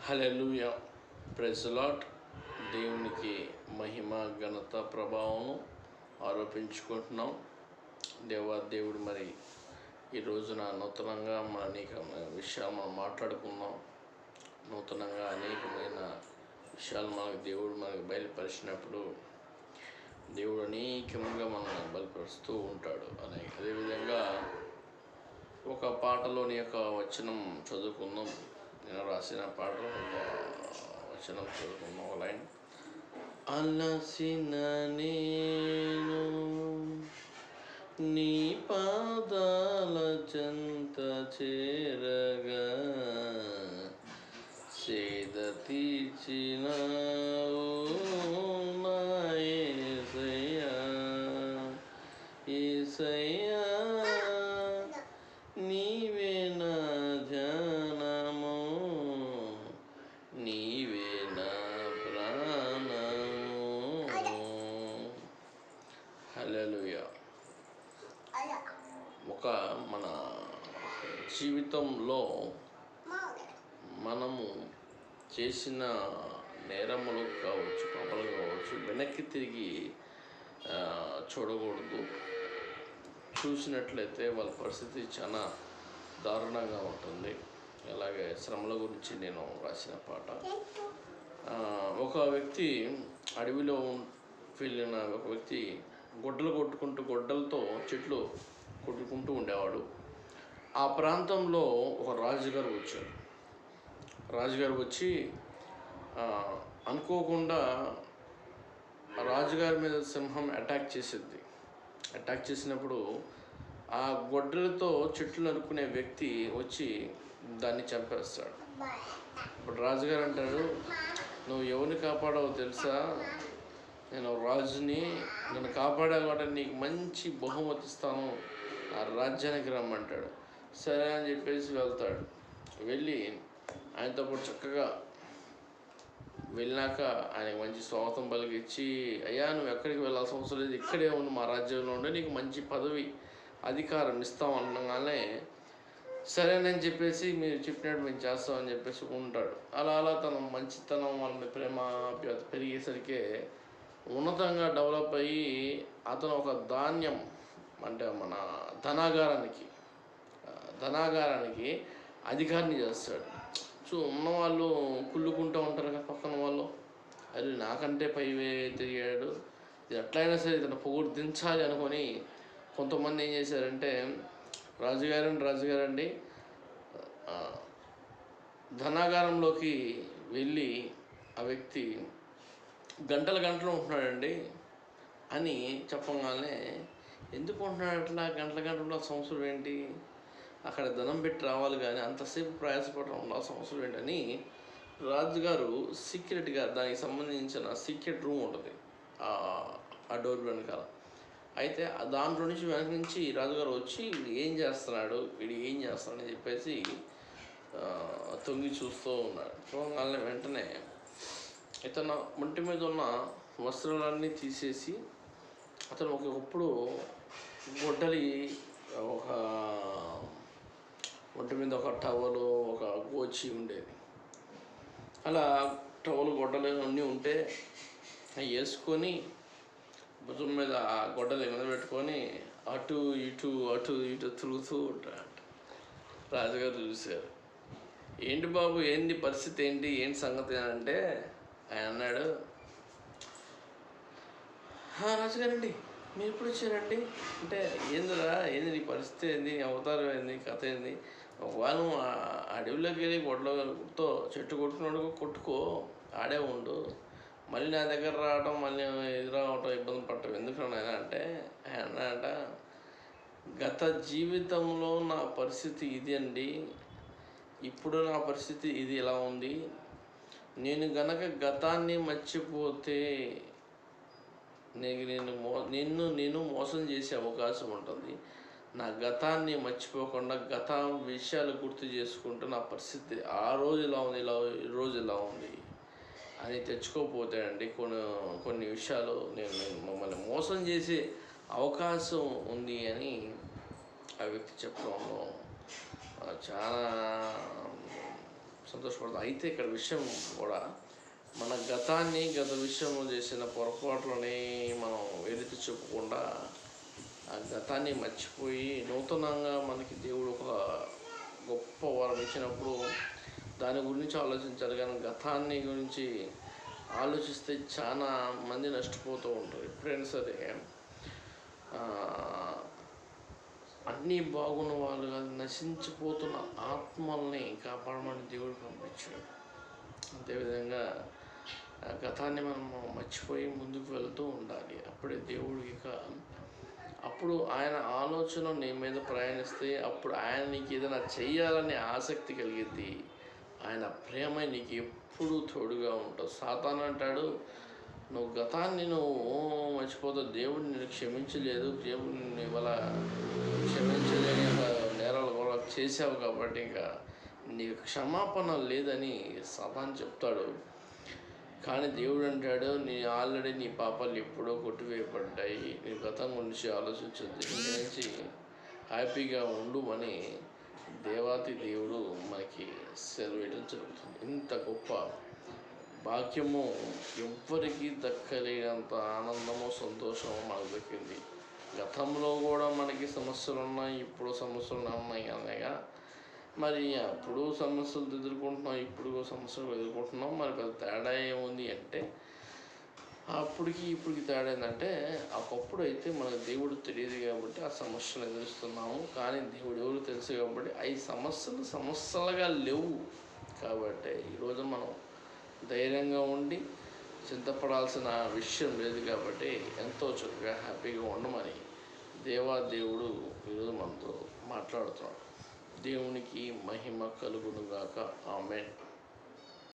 హల్లెలూయా. Praise lord. దేవునికి మహిమ, ఘనత, ప్రభావం ఆరోపించుకుంటున్నాం. దేవుడు మరి ఈ రోజున నూతనంగా అనేక విషయాలు మనం మాట్లాడుకుందాం. నూతనంగా అనేకమైన విషయాలు మనకు బయలుపరిచినప్పుడు దేవుడు అనేకముగా మనల్ని బయలుపరుస్తూ ఉంటాడు. అదేవిధంగా ఒక పాటలోని యొక్క వచనం చదువుకుందాం. నేను రాసిన పాటలో ఒక వచనం చదువుకుందాం. ఒక లైన్. అలసిన నేను నీ పాదాల చెంత చేరగా సేద తీర్చినావు నా యేసయ్యా, యేసయ్యా నీవే నా ధ్యానము, నీవే నా ప్రాణము. హల్లెలూయా. ఒక మన జీవితంలో మనము చేసిన నేరములు కావచ్చు, పాపాలు కావచ్చు, వెనక్కి తిరిగి చూడకూడదు. చూసినట్లయితే వాళ్ళ పరిస్థితి చాలా దారుణంగా ఉంటుంది. అలాగే శ్రమల గురించి నేను రాసిన పాట. ఒక వ్యక్తి అడవిలో వెళ్ళిన ఒక వ్యక్తి గొడ్డలతో చెట్లు కొట్టుకుంటూ ఉండేవాడు. ఆ ప్రాంతంలో ఒక రాజుగారు వచ్చారు. రాజుగారు వచ్చి అనుకోకుండా రాజుగారి మీద సింహం అటాక్ చేసినప్పుడు ఆ గొడ్డలతో చెట్లు నరుకునే వ్యక్తి వచ్చి దాన్ని చంపేస్తాడు. ఇప్పుడు రాజుగారు అంటాడు, నువ్వు ఎవరిని కాపాడావో తెలుసా? నేను రాజుని, నన్ను కాపాడావు కాబట్టి నీకు మంచి బహుమతి ఇస్తాను, ఆ రాజ్యానికి రమ్మంటాడు. సరే అని చెప్పేసి వెళ్తాడు. వెళ్ళి ఆయనతో పాటు చక్కగా వెళ్ళినాక ఆయనకు మంచి స్వాగతం పలికిచ్చి, అయ్యా నువ్వు ఎక్కడికి వెళ్ళాల్సిన అవసరం లేదు, ఇక్కడే ఉండి మా రాజ్యంలో ఉండే నీకు మంచి పదవి అధికారం ఇస్తాం అనగానే సరేనని చెప్పేసి మీరు చెప్పినట్టు మేము చేస్తామని చెప్పేసి ఉంటాడు. అలా తన మంచితనం వాళ్ళని ప్రేమ పెరిగేసరికి ఉన్నతంగా డెవలప్ అయ్యి అతను ఒక ధాన్యం అంటే మన ధనాగారానికి అధికారిని చేస్తాడు. ఉన్నవాళ్ళు కుళ్ళుకుంటూ ఉంటారు కదా పక్కన వాళ్ళు, అది నాకంటే పైవే తిరిగాడు, ఇది ఎట్లయినా సరే ఇతను పొగుడు దించాలి అనుకొని కొంతమంది ఏం చేశారంటే, రాజుగారండి ధనాగారంలోకి వెళ్ళి ఆ వ్యక్తి గంటలు ఉంటున్నాడండి అని చెప్పగానే, ఎందుకు ఉంటున్నాడు అట్లా గంటల సంవత్సరం ఏంటి, అక్కడ ధనం పెట్టి రావాలి కానీ అంతసేపు ప్రయాసపడడం ఉండాల్సిన అవసరం ఏంటని రాజుగారు సీక్రెట్గా దానికి సంబంధించిన సీక్రెట్ రూమ్ ఉంటుంది ఆ డోర్ వెనకాల. అయితే దాంట్లో నుంచి వెనక నుంచి రాజుగారు వచ్చి వీడు ఏం చేస్తున్నాడని చెప్పేసి తొంగి చూస్తూ ఉన్నాడు. చూడగానే వెంటనే ఇతను ఒంటి మీద ఉన్న వస్త్రాలన్నీ తీసేసి, అతను ఒకప్పుడు గొడ్డలి ఒక ఒంటి మీద ఒక టవలు ఒక గోచి ఉండేది. అలా టవలు గొడ్డలు అన్నీ ఉంటే అవి వేసుకొని భుజం మీద ఆ గొడ్డలు మీద పెట్టుకొని అటు ఇటు తిరుగుతూ ఉంటాడు. రాజుగారు చూశారు. ఏంటి బాబు, ఏంది పరిస్థితి, ఏంటి సంగతి అంటే ఆయన అన్నాడు, రాజుగారండి మీరు ఎప్పుడు వచ్చారండి అంటే, ఏంది నీ పరిస్థితి ఏంది, నీ అవతారం ఏంది, కథ ఏంది, ఒకవేళ నువ్వు అడవిలోకి వెళ్ళి గొడ్డలతో చెట్టు కొట్టుకో ఆడే ఉండు, మళ్ళీ నా దగ్గర రావడం మళ్ళీ ఎదురవటం ఇబ్బంది పడటం ఎందుకు ఆయన అంటే, ఆయన అన్నాడంట, గత జీవితంలో నా పరిస్థితి ఇది అండి, ఇప్పుడు నా పరిస్థితి ఇది ఇలా ఉంది, నేను గనక గతాన్ని మర్చిపోతే నిన్ను మోసం చేసే అవకాశం ఉంటుంది. నా గతాన్ని మర్చిపోకుండా గత విషయాలు గుర్తు చేసుకుంటూ నా పరిస్థితి ఆ రోజు ఇలా ఉంది, ఈ రోజు ఇలా ఉంది అని తెచ్చుకోకపోతే అండి కొన్ని విషయాలు నేను మమ్మల్ని మోసం చేసే అవకాశం ఉంది అని ఆ వ్యక్తి చెప్పడంలో చాలా సంతోషపడతాం. అయితే ఇక్కడ విషయం కూడా మన గత విషయంలో చేసిన పొరపాట్లని మనం వెలితి చెప్పకుండా ఆ గతాన్ని మర్చిపోయి నూతనంగా మనకి దేవుడు ఒక గొప్ప వరం ఇచ్చినప్పుడు దాని గురించి ఆలోచించాలి. కానీ గతాన్ని గురించి ఆలోచిస్తే చాలా మంది నష్టపోతూ ఉంటారు. ఎప్పుడైనా సరే అన్నీ బాగున్న వాళ్ళు కాదు, నశించిపోతున్న ఆత్మల్ని కాపాడమని దేవుడు పంపించాడు. అదేవిధంగా గతాన్ని మనం మర్చిపోయి ముందుకు వెళ్తూ ఉండాలి. అప్పుడే దేవుడికి అప్పుడు ఆయన ఆలోచన నీ మీద ప్రయాణిస్తే అప్పుడు ఆయన నీకు ఏదైనా చెయ్యాలనే ఆసక్తి కలిగిద్ది. ఆయన ప్రేమ నీకు ఎప్పుడూ తోడుగా ఉంటుంది. సాతాను అంటాడు, నువ్వు గతాన్ని మర్చిపోతావు, దేవుడు నిన్ను క్షమించలేదు, దేవుడు నిన్ను ఇవాళ క్షమించలేని నేరాలు కూడా చేసావు కాబట్టి ఇంకా నీకు క్షమాపణ లేదని సాతాను చెప్తాడు. కానీ దేవుడు అంటాడు, ఆల్రెడీ నీ పాపాలు ఎప్పుడో కొట్టివేయబడ్డాయి, నీ గతం గురించి ఆలోచించద్దు, ఇంటి నుంచి హ్యాపీగా ఉండుమని దేవాతి దేవుడు మనకి సెలవేయడం జరుగుతుంది. ఇంత గొప్ప భాగ్యము ఎవ్వరికీ దక్కలేనంత ఆనందము సంతోషము మనకు దక్కింది. గతంలో కూడా మనకి సమస్యలు ఉన్నాయి, ఇప్పుడు సమస్యలు ఉన్నాయి అనగా మరి అప్పుడు సమస్యలు ఎదుర్కొంటున్నాం, ఇప్పుడు సమస్యలు ఎదుర్కొంటున్నాం. మరి పెద్ద తేడా ఏముంది అంటే అప్పటికి ఇప్పటికి తేడా ఏంటంటే ఒకప్పుడు అయితే మనకు దేవుడు తెలియదు కాబట్టి ఆ సమస్యలు ఎదురుస్తున్నాము. కానీ దేవుడు ఎవరు తెలుసు కాబట్టి అవి సమస్యలుగా లేవు. కాబట్టి ఈరోజు మనం ధైర్యంగా ఉండి చింతపడాల్సిన విషయం లేదు. కాబట్టి ఎంతో చక్కగా హ్యాపీగా ఉండమని దేవుడు ఈరోజు మనతో మాట్లాడుతున్నాడు. దేవునికి మహిమ కలుగునుగాక. ఆమేన్.